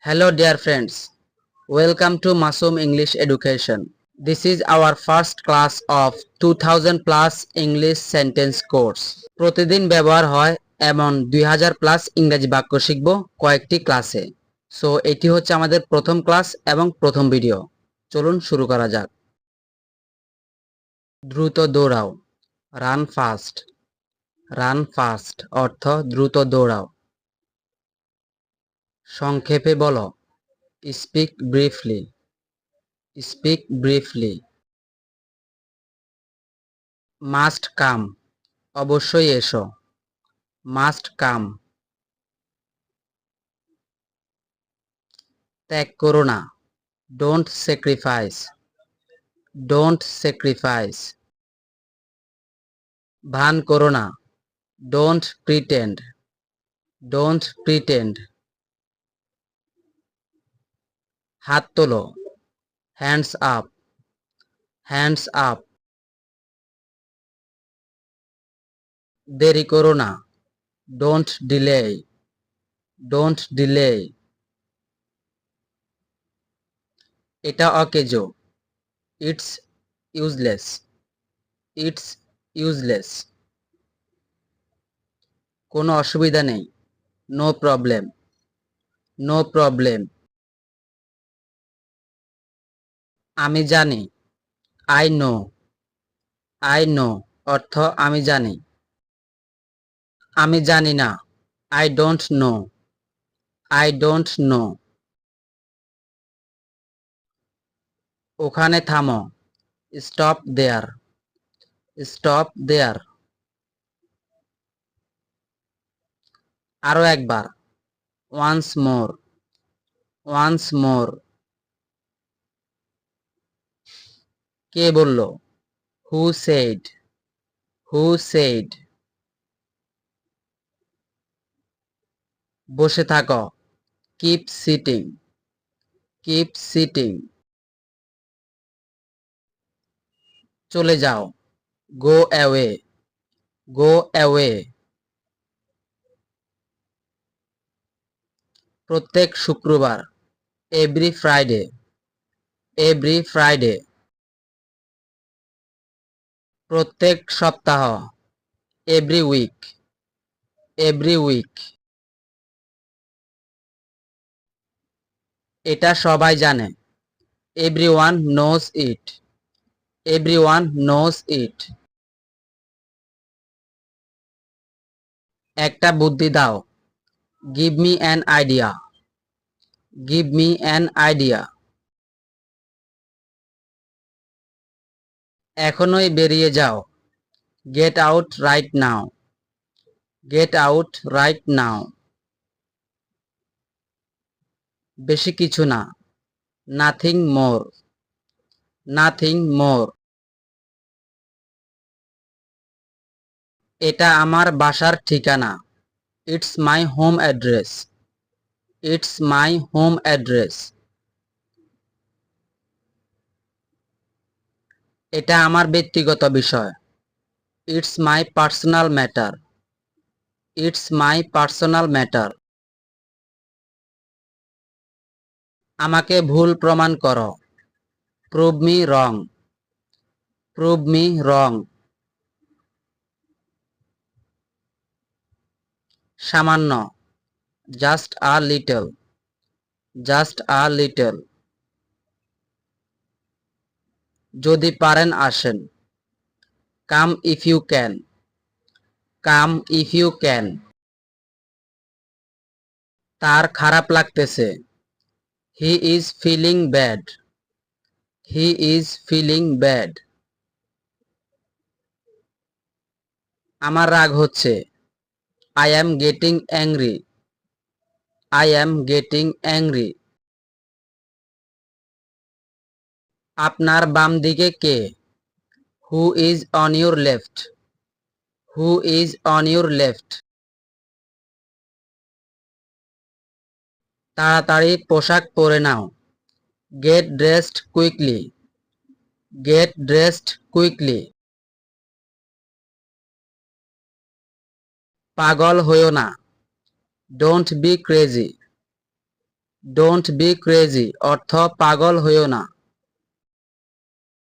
Hello dear friends, welcome to Masum English Education. This is our first class of 2000 plus English sentence course. প্রতিদিন ব্যবহার হয় এমন 2000 plus ইংরেজি বাক্য শিখব কয়েকটি ক্লাসে। সো এটি হচ্ছে আমাদের প্রথম ক্লাস এবং প্রথম ভিডিও। চলুন শুরু করা যাক। দ্রুত দৌড়াও, রান ফাস্ট। রান ফাস্ট অর্থ দ্রুত দৌড়াও। সংক্ষেপে বলো, speak briefly. Speak briefly. Must come, অবশ্যই এসো। Must come. ত্যাগ করো না, ডোন্ট স্যাক্রিফাইস। Don't sacrifice. ভান করো না, ডোন্ট প্রিটেন্ড। Don't pretend. হাত তোলো, হ্যান্ডস আপ। Hands up. দেরি করো না, ডোন্ট ডিলে। Don't delay. এটা অকেজো, ইটস ইউজলেস। It's useless. কোনো অসুবিধা নেই, নো প্রবলেম। No problem. আমি জানি, আই নো। আই নো অর্থ আমি জানি। আমি জানি না, I don't know. I don't know. ওখানে থামো, স্টপ দেয়ার। স্টপ দেয়ার। আরো একবার, ওয়ান্স মোর। Once more. কে বলল, হু সেড। Who said. বসে থাকো, কিপ সিটিং। Keep sitting. চলে যাও, গো অ্যাওয়ে। Go away. প্রত্যেক শুক্রবার, এভরি ফ্রাইডে। Every Friday. প্রত্যেক সপ্তাহ, এভরি উইক। Every week. এটা সবাই জানে, everyone knows it. Everyone knows it. একটা বুদ্ধি দাও, give me an idea. Give me an idea. এখনই বেরিয়ে যাও, get out right now. Get out right now. বেশি কিছু না, নাথিং মোর। Nothing more. এটা আমার বাসার ঠিকানা, it's my home address. It's my home address. এটা আমার ব্যক্তিগত বিষয়, it's my personal matter. It's my personal matter. আমাকে ভুল প্রমাণ করো, prove me wrong. Prove me wrong. সামান্য, just a little. Just a little. যদি পারেন আসেন, come if you can. Come if you can. তার খারাপ লাগতেছে, he is feeling bad. He is feeling bad. আমার রাগ হচ্ছে, I am getting angry. I am getting angry. আপনার বাম দিকে কে, who is on your left. Who is on your left. তাড়াতাড়ি পোশাক পরে নাও, get dressed quickly. Get dressed quickly. পাগল হইও না, don't be crazy. Don't be crazy অর্থ পাগল হইও না।